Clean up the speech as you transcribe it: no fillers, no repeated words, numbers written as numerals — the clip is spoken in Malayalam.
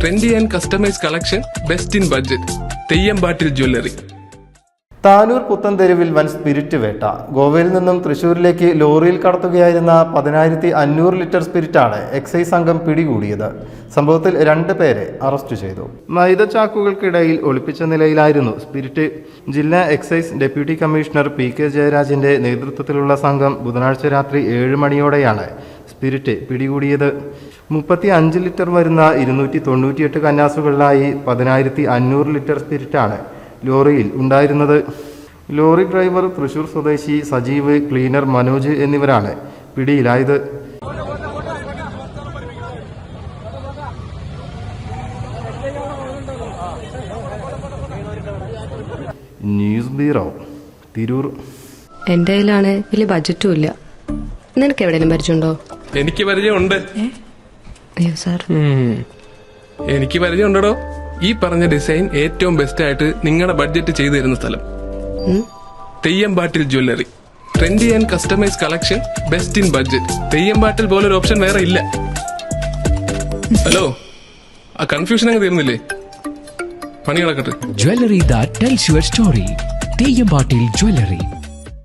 Trendy and customise collection, best in budget. Theyyampattil jewellery. Tanur പുത്തൻതെരുവിൽ വൻ സ്പിരിറ്റ് വേട്ട. ഗോവയിൽ നിന്നും തൃശൂരിലേക്ക് ലോറിയിൽ കടത്തുകയായിരുന്ന 10,500 ലിറ്റർ സ്പിരിറ്റാണ് എക്സൈസ് സംഘം പിടികൂടിയത്. സംഭവത്തിൽ 2 പേരെ അറസ്റ്റ് ചെയ്തു. മൈദച്ചാക്കുകൾക്കിടയിൽ ഒളിപ്പിച്ച നിലയിലായിരുന്നു സ്പിരിറ്റ്. ജില്ലാ എക്സൈസ് ഡെപ്യൂട്ടി കമ്മീഷണർ PK ജയരാജിന്റെ നേതൃത്വത്തിലുള്ള സംഘം ബുധനാഴ്ച രാത്രി 7 മണിയോടെയാണ് സ്പിരിറ്റ് പിടികൂടിയത്. 35 ലിറ്റർ വരുന്ന 298 കന്നാസുകളിലായി 10,500 ലിറ്റർ സ്പിരിറ്റാണ് ലോറിയിൽ ഉണ്ടായിരുന്നത്. ലോറി ഡ്രൈവർ തൃശൂർ സ്വദേശി സജീവ്, ക്ലീനർ മനോജ് എന്നിവരാണ് പിടിയിലായത്. News bureau, Tirur. എന്റെ കയ്യിലാണ് വലിയ ബഡ്ജറ്റും ഇല്ല. നിനക്ക് എവിടെയെങ്കിലും പരിചയമുണ്ടോ? എനിക്ക് പരിചയമുണ്ട്. അയ്യോ സാർ, എനിക്ക് പരിചയമുണ്ടോ. ഈ പറഞ്ഞ ഡിസൈൻ ഏറ്റവും ബെസ്റ്റ് ആയിട്ട് നിങ്ങളുടെ ബഡ്ജറ്റ് ചെയ്തു തരുന്ന സ്ഥലം Theyyampattil jewellery. Trendy and customise collection, best in budget. Theyyampattil പോലൊരു ഓപ്ഷൻ വേറെ ഇല്ല. ഹലോ, ആ കൺഫ്യൂഷൻ അങ്ങ് തീർന്നില്ലേ? പണി നടക്കട്ടെ. Jewelry that tells your story. തെയ്യമ്പാട്ടിൽ jewellery.